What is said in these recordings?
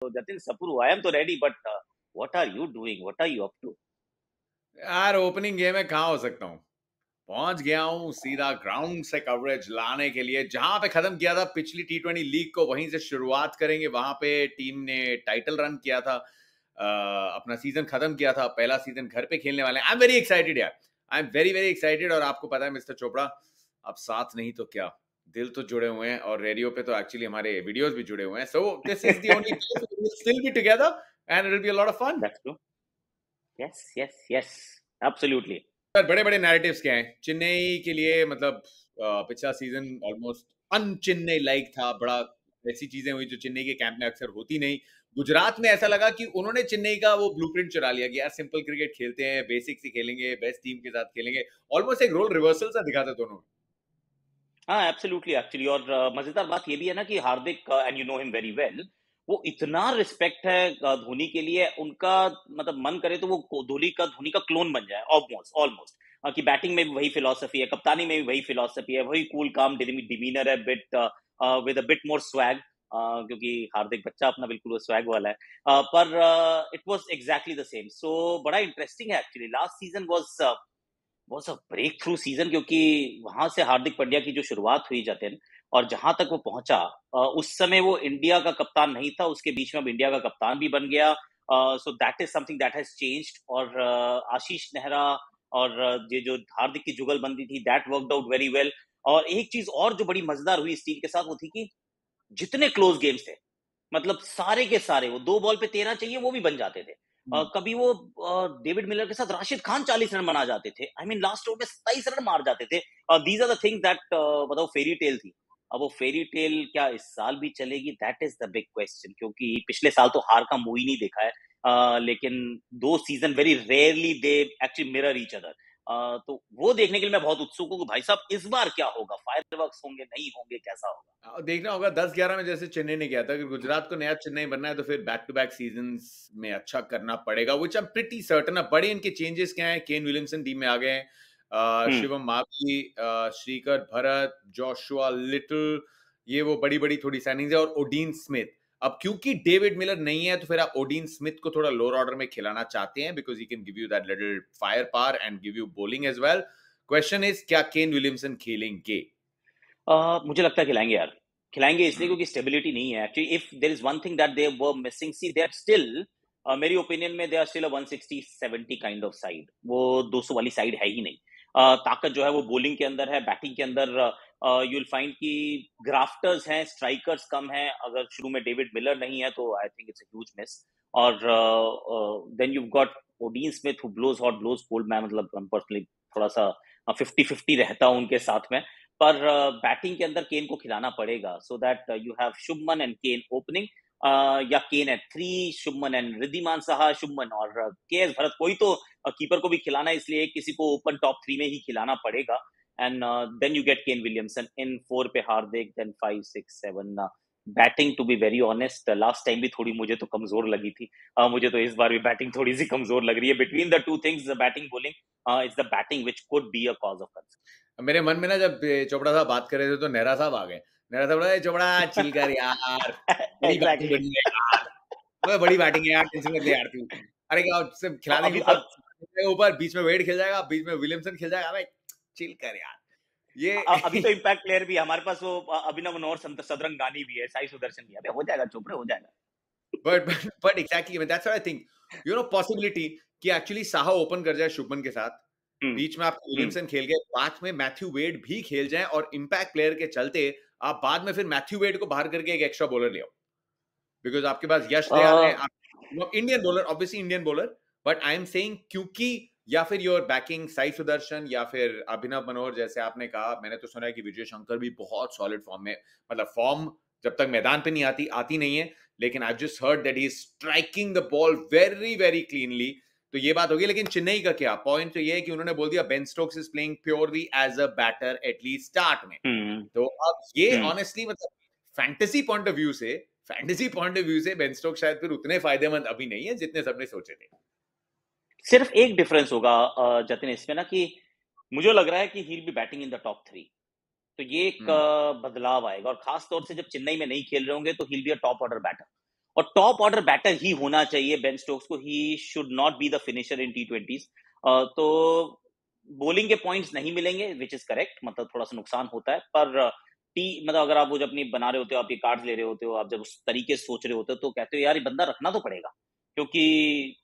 Jatin Sapuru, I am so ready, but what are you doing? What are you up to? यार opening game में कहाँ हो सकता हूँ। पहुंच गया हूँ सीधा ग्राउंड से कवरेज लाने के लिए, जहां पे खत्म किया था पिछली टी20 लीग को, वहीं से शुरुआत करेंगे। वहां पे टीम ने टाइटल रन किया था, अपना सीजन खत्म किया था, पहला सीजन घर पे खेलने वाले हैं। आई एम वेरी एक्साइटेड यार, I am very very excited. और आपको पता है मिस्टर चोपड़ा, अब साथ नहीं तो क्या, दिल तो जुड़े हुए हैं और रेडियो पे तो एक्चुअली हमारे वीडियोस भी जुड़े हुए हैं। So this is the only place we will still be together and it will be a lot of fun. That's true. Yes, yes, yes. Absolutely. पर बड़े बड़े नैरेटिव्स क्या हैं चेन्नई के लिए, मतलब पिछला सीजन ऑलमोस्ट अनचेन्नई लाइक था। बड़ा ऐसी चीजें हुई जो चेन्नई के कैंप में अक्सर होती नहीं। गुजरात में ऐसा लगा कि उन्होंने चेन्नई का वो ब्लूप्रिंट चुरा लिया कि यार सिंपल क्रिकेट खेलते हैं, बेसिक से खेलेंगे, बेस्ट टीम के साथ खेलेंगे। ऑलमोस्ट एक रोल रिवर्सल सा दिखा था दोनों। हाँ, एब्सोल्युटली एक्चुअली। और मजेदार बात ये भी है ना कि Hardik, and you know him very well, वो इतना रिस्पेक्ट है धोनी के लिए। उनका मतलब मन करे तो वो धोनी का क्लोन बन जाए, ऑलमोस्ट ऑलमोस्ट। कि बैटिंग में भी वही फिलॉसफी है, कप्तानी में भी वही फिलॉसफी है, वही कूल काम डिमीनर है, bit with a bit more swag. क्योंकि हार्दिक बच्चा अपना बिल्कुल वो स्वैग वाला है। पर it was exactly the same. So बड़ा इंटरेस्टिंग है actually. Last season was a breakthrough season, क्योंकि वहां से हार्दिक पांड्या की जो शुरुआत हुई जतिन, और जहां तक वो पहुंचा, उस समय वो इंडिया का कप्तान नहीं था, उसके बीच में अब इंडिया का कप्तान भी बन गया। सो that is something that has changed. और आशीष नेहरा और ये जो हार्दिक की जुगलबंदी थी, that worked out very well. और एक चीज और जो बड़ी मजेदार हुई इस टीम के साथ, वो थी कि जितने क्लोज गेम्स थे, मतलब सारे के सारे, वो 2 बॉल पे 13 चाहिए वो भी बन जाते थे। कभी वो डेविड मिलर के साथ राशिद खान 40 रन बना जाते थे। आई मीन लास्ट ओवर में 27 रन मार जाते थे। These are the things that मतलब फेरी टेल थी। अब वो फेरी टेल क्या इस साल भी चलेगी, that is the big question. क्योंकि पिछले साल तो हार का मुंह ही नहीं देखा है। लेकिन 2 season very rarely they actually mirror each other. तो वो देखने के लिए मैं बहुत उत्सुक हूँ कि भाई साहब इस बार क्या होगा, फायरवर्क्स होंगे, नहीं होंगे, कैसा होगा। देखना होगा 10-11 में जैसे चेन्नई ने किया था। अगर गुजरात को नया चेन्नई बनना है तो फिर बैक टू बैक सीजन्स में अच्छा करना पड़ेगा, विच आई एम प्रिटी सर्टन। अब बड़े इनके चेंजेस क्या हैं। केन विलियमसन टीम में आ गए हैं, हम्म। शिवम मावी, श्रीकर भरत, जोशुआ लिटिल, ये वो बड़ी बड़ी थोड़ी साइनिंग्स है। और ओडीन स्मिथ, अब क्योंकि डेविड मिलर नहीं है तो फिर आप ओडीन स्मिथ को थोड़ा लोअर ऑर्डर में खिलाना चाहते हैं, because he can give you that little fire power and give you bowling as well. Question is क्या केन विलियमसन खेलेंगे? मुझे लगता है खिलाएंगे यार। खिलाएंगे इसलिए हम्म। क्योंकि स्टेबिलिटी नहीं है actually. If there is one thing that they were missing, see they are still, मेरी ओपिनियन में they are still a 160-70 kind of side. वो 200 वाली साइड है ही नहीं। ताकत जो है वो बॉलिंग के अंदर है, बैटिंग के अंदर यू विल फाइंड कि ग्राफ्टर्स हैं, स्ट्राइकर्स कम हैं। अगर शुरू में डेविड मिलर नहीं है तो I think it's a huge miss. और then you got Odean Smith who blows hot blows cold. मैं मतलब पर्सनली थोड़ा सा 50-50 रहता हूं उनके साथ में। पर बैटिंग के अंदर केन को खिलाना पड़ेगा, so that you have Shubman and Kane opening, या Kane at 3, Shubman and Riddhiman Saha, Shubman और के एस भरत। कोई तो कीपर को भी खिलाना है, इसलिए किसी को ओपन टॉप 3 में ही खिलाना पड़ेगा। And then you get Kane Williamson in 4 पे Hardik, then 5, 6, 7। Batting to be very honest last time भी थोड़ी मुझे तो कमजोर लगी थी। मुझे तो इस बार भी बैटिंग थोड़ी सी कमजोर लग रही है। Between the two things, batting bowling, is the batting which could be a cause of concern. मेरे मन में ना जब चोपड़ा साहब बात कर रहे थे तो नेहरा साहब आ गए। नेहरा साहब बोला, चोपड़ा चिल कर यार, बड़ी बैटिंग एग्जैक्टली। बनी है यार, वो बड़ी बैटिंग है यार, टेंशन मत ले यार तू। अरे क्या सिर्फ खिला देंगे अभी ऊपर, अब ऊपर बीच में वेड खेल जाएगा, बीच में विलियमसन खेल जाएगा। अबे चिल कर यार अभी ये। तो इम्पैक्ट प्लेयर भी है हमारे पास। वो अभिनव मनोहर सदरंगानी भी है, साई सुदर्शन भी है। अबे हो जाएगा, चोपड़े हो जाएगा। But exactly that's what I think, you know, possibility कि एक्चुअली साहा ओपन कर जाए शुभमन के साथ, हम्म। बीच में आप हम्म। विलियमसन खेल गए, बाद में मैथ्यू वेड भी खेल जाए और इम्पैक्ट प्लेयर के चलते आप बाद में फिर मैथ्यू वेड को बाहर करके एक एक्स्ट्रा बॉलर ले आओ। बिकॉज आपके पास यश दयाल है, Indian bowler, obviously Indian bowler. But I am saying क्योंकि या फिर योर बैकिंग साई सुदर्शन या फिर अभिनव मनोहर, जैसे आपने कहा। मैंने तो सुना है कि विजय शंकर भी बहुत सॉलिड फॉर्म में, मतलब फॉर्म जब तक मैदान पे नहीं आती नहीं है, लेकिन I just heard that he is striking the ball very very cleanly. तो ये बात होगी। लेकिन चेन्नई का क्या पॉइंट तो ये है कि उन्होंने बोल दिया Ben Stokes is playing purely as a batter at least start में। हम्म। तो अब ये हम्म। ऑनेस्टली मतलब फैंटेसी पॉइंट ऑफ व्यू से, बेन स्टोक्स शायद फिर उतने फायदेमंद अभी नहीं है जितने सबने सोचे थे। सिर्फ एक डिफरेंस होगा जतिन इसमें ना, कि मुझे लग रहा है कि he be batting in the top 3। तो ये एक हम्म। बदलाव आएगा। और खास तौर से जब चेन्नई में नहीं खेल रहे होंगे तो he be a top order batter. और टॉप ऑर्डर बैटर ही होना चाहिए बेन स्टोक्स को, he should not be the finisher in T20s। तो बॉलिंग के पॉइंट्स नहीं मिलेंगे, विच इज करेक्ट, मतलब थोड़ा सा नुकसान होता है, पर टी मतलब अगर आप वो जब अपनी बना रहे होते हो, आप ये कार्ड्स ले रहे होते हो, आप जब उस तरीके से सोच रहे होते हो, तो कहते हो यार ये बंदा रखना तो पड़ेगा, क्योंकि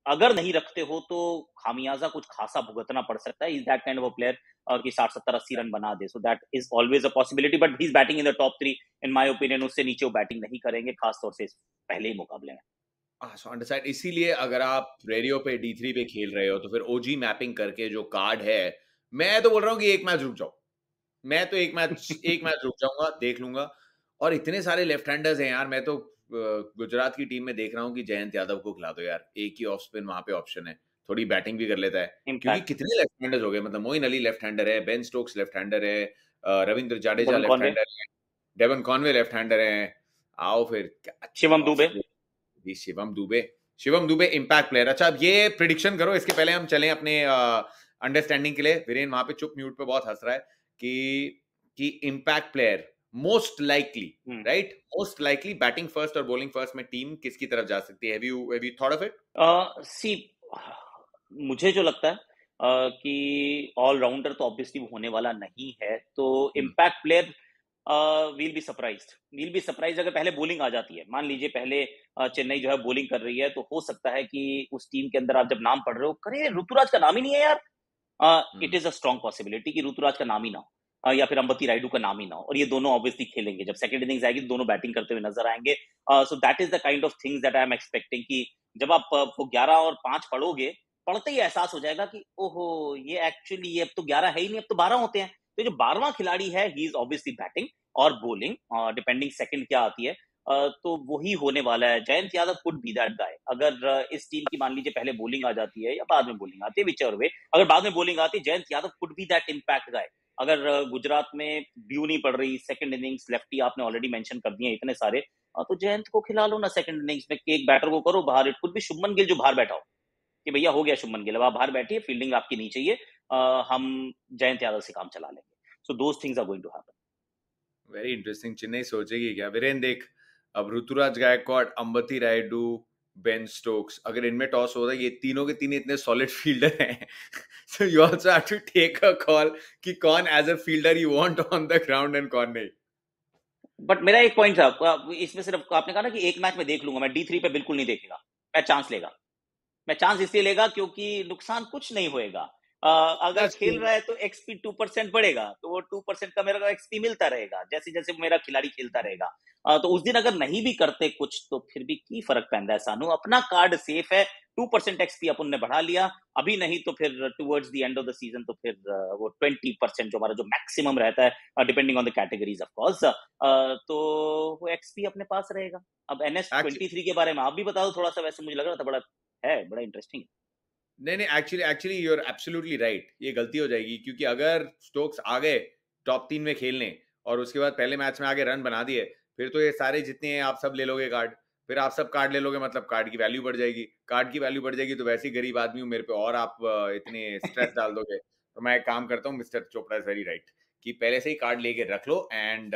अगर नहीं रखते हो तो खामियाजा कुछ खासा भुगतना पड़ सकता है। Is that kind of a player कि 60 70 80 रन बना दे, so that is always a possibility, but he is batting in the top 3 in my opinion. उससे नीचे वो बैटिंग नहीं करेंगे, खासतौर से इस पहले ही मुकाबले में। सो अंडरस्टैंड, इसीलिए अगर आप रेडियो पे D3 पे खेल रहे हो तो फिर ओजी मैपिंग करके जो कार्ड है, मैं तो बोल रहा हूँ कि एक मैच रुक जाओ। मैं तो एक मैच रुक जाऊंगा, देख लूंगा। और इतने सारे लेफ्ट हैंडर्स हैं यार, मैं तो गुजरात की टीम में देख रहा हूँ कि जयंत यादव को खिला दो यार, एक ही ऑफ स्पिन वहां पे ऑप्शन है, थोड़ी बैटिंग भी कर लेता है। क्योंकि इम्पैक्ट। कितने लेफ्ट हैंडर्स हो गए, मतलब मोइन अली लेफ्ट हैंडर है, बेन स्टोक्स लेफ्ट हैंडर है, Ravindra Jadeja Devon left Conway, hander है, डेवन कॉनवे लेफ्ट हैंडर है। आओ फिर, क्या अच्छा शिवम ऑफ दुबे। स्पिन भी, शिवम दुबे इम्पैक्ट प्लेयर। अच्छा, अब ये प्रिडिक्शन करो, इसके पहले हम चलें अपने अंडरस्टैंडिंग के लिए। वीरेन वहां पे चुप म्यूट पे बहुत हंस रहा है कि impact player most likely, right, most likely batting first और बॉलिंग फर्स्ट में टीम किसकी तरफ जा सकती है? Have you thought of it? See, मुझे जो लगता है कि ऑलराउंडर तो ऑब्वियसली होने वाला नहीं है, तो impact player will be surprise अगर पहले बॉलिंग आ जाती है। मान लीजिए पहले चेन्नई जो है बॉलिंग कर रही है, तो हो सकता है कि उस टीम के अंदर आप जब नाम पढ़ रहे हो, करे ऋतुराज का नाम ही नहीं है यार, it is a strong possibility कि ऋतुराज का नाम ही ना हो, या फिर अंबती रायडू का नाम ही ना हो, और ये दोनों ऑब्वियसली खेलेंगे। जब सेकंड इनिंग्स आएगी तो दोनों बैटिंग करते हुए नजर आएंगे। सो that is the kind of things that I am expecting, कि जब आप वो 11 और 5 पढ़ोगे, पढ़ते ही एहसास हो जाएगा कि ओहो, ये अब तो 11 है ही नहीं, अब तो 12 होते हैं। तो जो 12वां खिलाड़ी है, ही इज ऑब्वियसली बैटिंग और बॉलिंग, डिपेंडिंग सेकंड क्या आती है। तो वही होने वाला है। Jayant Yadav could be that guy. अगर इस टीम की मान लीजिए पहले बॉलिंग आ जाती है या बाद में बॉलिंग आती है, विच वे, अगर बाद में बॉलिंग आती है, Jayant Yadav could be that impact guy. अगर गुजरात में ड्यू नहीं पड़ रही, सेकंड इनिंग्स लेफ्टी आपने ऑलरेडी मेंशन कर दिए इतने सारे, तो जयंत को खिला लो ना सेकंड इनिंग्स में, एक बैटर को करो बाहर। इट कुड भी शुभमन गिल जो बाहर बैठा हो, कि भैया हो गया शुभमन गिल, अब आप बाहर बैठिए, फील्डिंग आपकी नहीं चाहिए, हम जयंत यादव से काम चला लेंगे। So those things are going to happen. Very interesting. Chennai सोचेगी क्या? वीरेन देख, अब ऋतुराज गायकवाड, अंबती रायडू, बेन स्टोक्स, अगर इनमें टॉस हो रहा है, ये तीनों के तीन इतने सॉलिड फील्डर हैं, so you also have to take a call कि कौन as a fielder you want on the ground and कौन नहीं। बट मेरा एक पॉइंट था इसमें, सिर्फ आपने कहा ना कि एक मैच में देख लूंगा, मैं D3 पे बिल्कुल नहीं देखेगा। मैं चांस लेगा, मैं चांस इसलिए लेगा क्योंकि नुकसान कुछ नहीं होएगा। अगर दैट्स खेल रहा है तो एक्सपी 2% बढ़ेगा, तो वो 2% का मेरा एक्सपी मिलता रहेगा जैसे जैसे मेरा खिलाड़ी खेलता रहेगा। तो उस दिन अगर नहीं भी करते कुछ, तो फिर भी की फर्क पैंदा है सानू, अपना कार्ड सेफ है। 2% एक्सपी अपन ने बढ़ा लिया, अभी नहीं तो फिर towards the end of the season तो फिर वो 20% जो हमारा जो मैक्सिमम रहता है, depending on the categories of course, तो वो एक्सपी अपने पास रहेगा। अब NS23 के बारे में आप भी बता दो थोड़ा सा, वैसे मुझे लग रहा था बड़ा इंटरेस्टिंग। नहीं नहीं, actually you are absolutely right, ये गलती हो जाएगी, क्योंकि अगर स्टोक्स आ गए टॉप 3 में खेलने और उसके बाद पहले मैच में आगे रन बना दिए, फिर तो ये सारे जितने हैं आप सब ले लोगे कार्ड, फिर आप सब कार्ड ले लोगे, मतलब कार्ड की वैल्यू बढ़ जाएगी। कार्ड की वैल्यू बढ़ जाएगी तो वैसे ही गरीब आदमी हूँ मेरे पे, और आप इतने स्ट्रेस डाल दोगे। तो मैं एक काम करता हूँ, mister Chopra is very right, कि पहले से ही कार्ड लेके रख लो। एंड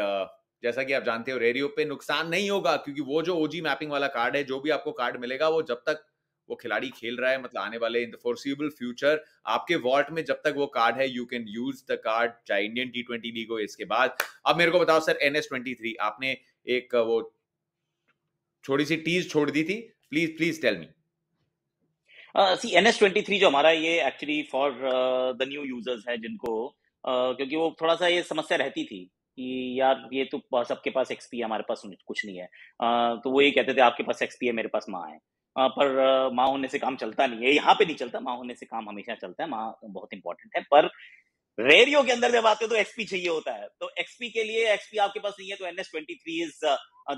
जैसा कि आप जानते हो, रेडियो पे नुकसान नहीं होगा, क्योंकि वो जो ओजी मैपिंग वाला कार्ड है, जो भी आपको कार्ड मिलेगा, वो जब तक वो खिलाड़ी खेल रहा है, मतलब आने वाले इन द फोर्सिबल फ्यूचर, आपके वॉल्ट में जब तक वो कार्ड है, you can use the card, चाहे इंडियन T20 लीग हो। इसके बाद अब मेरे को बताओ सर, NS23 आपने एक वो छोटी सी टीज छोड़ दी थी, please please tell me. See, NS23 जो हमारा, ये actually for the new users है, जिनको क्योंकि वो थोड़ा सा ये समस्या रहती थी कि यार ये तो सबके पास एक्सपी है, हमारे पास कुछ नहीं है। तो वो ये कहते थे आपके पास एक्सपी है, मेरे पास माँ है। पर माँ होने से काम चलता नहीं है, यहाँ पे नहीं चलता, माँ होने से काम हमेशा चलता है, माँ बहुत इंपॉर्टेंट है। पर रेडियो के अंदर जब आते हो तो एक्सपी चाहिए होता है, तो एक्सपी के लिए, एक्सपी आपके पास नहीं है, तो NS23 is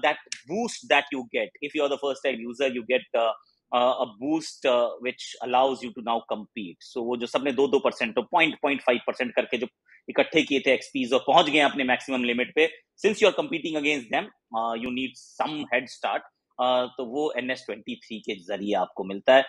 that boost that you get if you are the first time user. You get a boost which allows you to now compete. So वो जो सबने 2-2% तो 0.5% करके जो इकट्ठे किए थे एक्सपीज और पहुंच गए अपने मैक्सिमम लिमिट पे, since you are competing against them, you need some head start. तो वो NS23 के जरिए आपको मिलता है।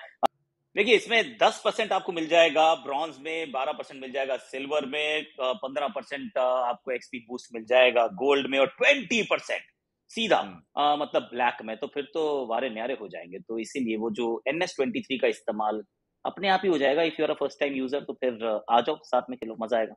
देखिए, इसमें 10% आपको मिल जाएगा ब्रॉन्ज में, 12% मिल जाएगा सिल्वर में, 15% आपको एक्सपी बूस्ट मिल जाएगा गोल्ड में, और 20% सीधा हम्म। मतलब ब्लैक में, तो फिर तो वारे न्यारे हो जाएंगे। तो इसीलिए वो जो NS23 का इस्तेमाल अपने आप ही हो जाएगा। If you are a first time user तो फिर आ जाओ, साथ में खेलो, मजा आएगा।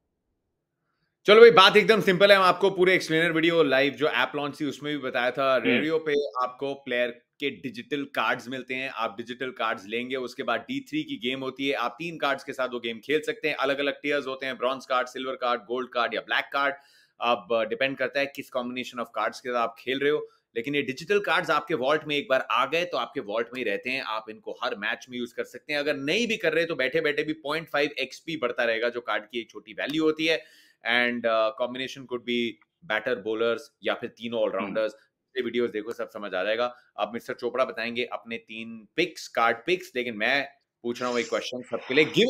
चलो भाई, बात एकदम सिंपल है। हम आपको पूरे एक्सप्लेनर वीडियो लाइव जो ऐप लॉन्च थी उसमें भी बताया था। हम्म। रेडियो पे आपको प्लेयर के डिजिटल कार्ड्स मिलते हैं, आप डिजिटल कार्ड्स लेंगे, उसके बाद D3 की गेम होती है, आप 3 कार्ड्स के साथ वो गेम खेल सकते हैं। अलग अलग टीयर्स होते हैं, bronze card, silver card, gold card या ब्लैक कार्ड। अब डिपेंड करता है किस कॉम्बिनेशन ऑफ कार्ड्स के साथ आप खेल रहे हो। लेकिन ये डिजिटल कार्ड्स आपके वॉल्ट में एक बार आ गए तो आपके वॉल्ट में ही रहते हैं, आप इनको हर मैच में यूज कर सकते हैं। अगर नहीं भी कर रहे तो बैठे बैठे भी 0.5 XP बढ़ता रहेगा, जो कार्ड की एक छोटी वैल्यू होती है। And combination could be batter bowlers या फिर तीनों हम्म। ऑलराउंडर्स। वीडियोस देखो, सब समझ आ जाएगा। अब मिस्टर चोपड़ा बताएंगे अपने 3 पिक्स, कार्ड पिक्स। लेकिन मैं पूछ रहा हूँ एक क्वेश्चन सबके लिए, गिव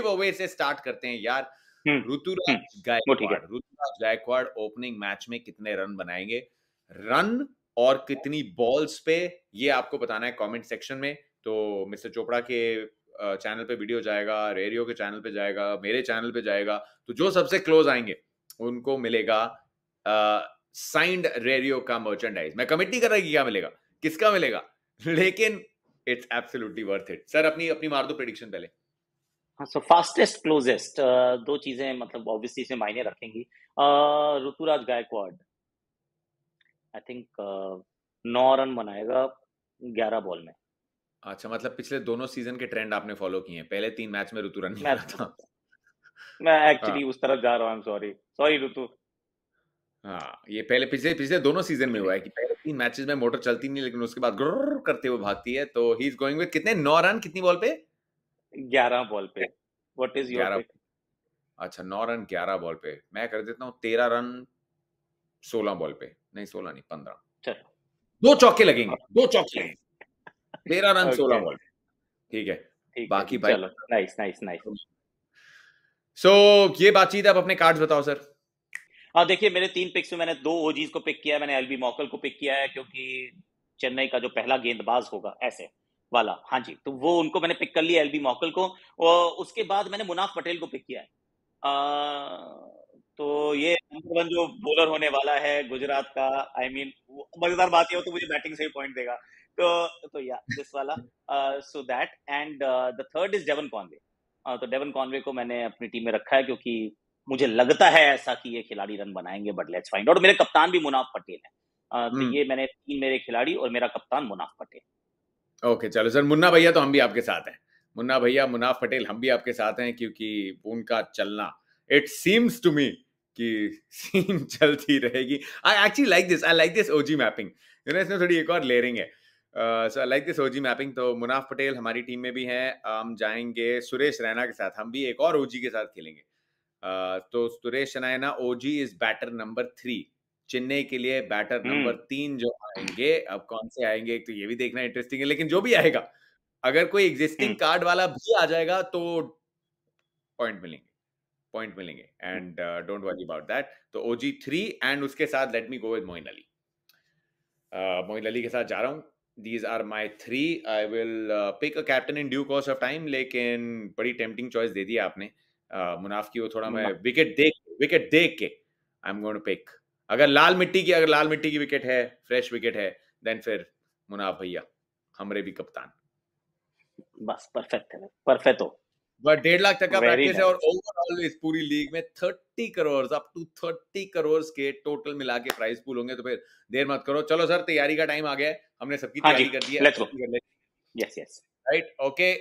अवे से स्टार्ट करते हैं यार। हम्म। वो ठीक है। ऋतुराज गायकवाड़ ओपनिंग मैच में कितने रन बनाएंगे? रन और कितनी बॉल्स पे, ये आपको बताना है कमेंट सेक्शन में। तो मिस्टर चोपड़ा के चैनल पे वीडियो जाएगा, रेडियो के चैनल पे जाएगा, मेरे चैनल पे जाएगा। तो जो सबसे क्लोज आएंगे उनको मिलेगा साइंड रेडियो का मर्चेंडाइज। मैं कमिट नहीं कर रहा कि क्या मिलेगा, किसका मिलेगा, लेकिन it's absolutely worth it. Sir अपनी अपनी मार दो प्रेडिक्शन पहले। हाँ, सो फास्टेस्ट क्लोजेस्ट, दो चीजें मतलब ऑब्वियसली इसमें मायने रखेंगी। Ruturaj Gaikwad I think 9 run बनाएगा 11 बॉल में। अच्छा, मतलब पिछले दोनों सीजन के ट्रेंड आपने फॉलो किए हैं, पहले 3 मैच में ऋतु रन नहीं मैं बना था। मैं हाँ एक्चुअली उस तरफ जा रहा हूँ, आई एम सॉरी, सॉरी ऋतु। हाँ, ये पहले पिछले पिछले दोनों सीजन में हुआ है कि पहले 3 मैचेस में मोटर चलती नहीं, लेकिन उसके बाद गुर्र करते हुए भागती है। तो ही इज गोइंग विद कितने, 9 रन कितनी बॉल पे? 11 बॉल पे। What is your 11। पिक? अच्छा, 9 रन 11 बॉल पे। मैं कर देता हूँ 13 रन 16 बॉल पे। नहीं 16 नहीं, 15। चलो। 2 चौके लगेंगे, 2 चौके लगेंगे। 13 रन 16 ओके, बॉल। ठीक है। ठीक है बाकी जी, भाई, चलो, नाइस नाइस नाइस। सो ये बातचीत है। अब अपने कार्ड्स बताओ सर। हाँ देखिए, मेरे 3 पिक्स में मैंने 2 ओजीज को पिक किया है। मैंने एलबी मॉकल को पिक किया है क्योंकि चेन्नई का जो पहला गेंदबाज होगा ऐसे वाला, हाँ जी, तो वो उनको मैंने पिक कर लिया, एलबी मॉकल को। और उसके बाद मैंने मुनाफ पटेल को पिक किया है। तो ये नंबर 1 जो बॉलर होने वाला है गुजरात का। आई मीन मजेदार बात ये हो तो मुझे बैटिंग से ही पॉइंट देगा। तो या दिस वाला, so that and the third is Devon Conway. तो डेवन कॉनवे को मैंने अपनी टीम में रखा है क्योंकि मुझे लगता है ऐसा कि ये खिलाड़ी रन बनाएंगे, बट लेट्स फाइंड आउट। मेरे कप्तान भी मुनाफ पटेल है। तो हम्म। ये मैंने 3 मेरे खिलाड़ी और मेरा कप्तान मुनाफ पटेल। ओके चलो सर, मुन्ना भैया तो हम भी आपके साथ हैं। मुन्ना भैया, मुनाफ पटेल, हम भी आपके साथ हैं क्योंकि उनका चलना, इट सीम्स टू मी कि सीन चलती रहेगी। I actually like this, I like this OG mapping. You know, इसमें थोड़ी एक और लेयरिंग है। So I like this OG mapping. तो मुनाफ पटेल हमारी टीम में भी हैं। हम जाएंगे सुरेश रैना के साथ, हम भी एक और ओजी के साथ खेलेंगे। तो सुरेश रैना ओजी इज बैटर नंबर 3। चेन्नई के लिए बैटर नंबर हम्म। 3 जो आएंगे, अब कौन से आएंगे तो ये भी देखना इंटरेस्टिंग है। लेकिन जो भी आएगा, अगर कोई एग्जिस्टिंग हम्म। कार्ड वाला भी आ जाएगा तो पॉइंट मिलेंगे, पॉइंट मिलेंगे। And don't worry about that. तो ओजी 3 एंड उसके साथ let me go with Moeen Ali. Moeen Ali के साथ जा रहा हूँ। These are my 3। I will pick a captain in due course of time, लेकिन बड़ी टेम्पटिंग चॉइस दे दी आपने मुनाफ की। वो थोड़ा मैं मुनाफ। विकेट देख के I am going to pick. अगर लाल मिट्टी की विकेट है, फ्रेश विकेट है, देन फिर मुनाफ भैया हमरे भी कप्तान। बस परफेक्ट है, परफेक्ट हो। बट 1.5 लाख तक का वेरी प्रैक्टिस है, और नाइस। ओवरऑल इस पूरी लीग में 30 करोड़, अप टू 30 करोड़ के टोटल मिला के प्राइस पूल होंगे। तो फिर देर मत करो, चलो सर तैयारी का टाइम आ गया है। हमने सबकी हाँ जी, तैयारी कर दी है, लेट्स गो। कर ले। Yes yes. Right, okay.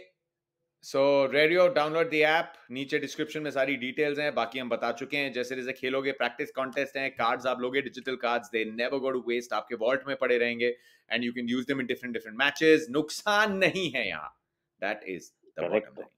So radio, download the app, नीचे डिस्क्रिप्शन में सारी डिटेल्स हैं। बाकी हम बता चुके हैं, जैसे जैसे खेलोगे प्रैक्टिस कॉन्टेस्ट हैं, कार्ड्स आप लोगे, digital cards, they never go to waste, आपके वॉल्ट में पड़े रहेंगे and you can use them in different different matches. नुकसान नहीं है यहाँ, that is the bottom correct. Line.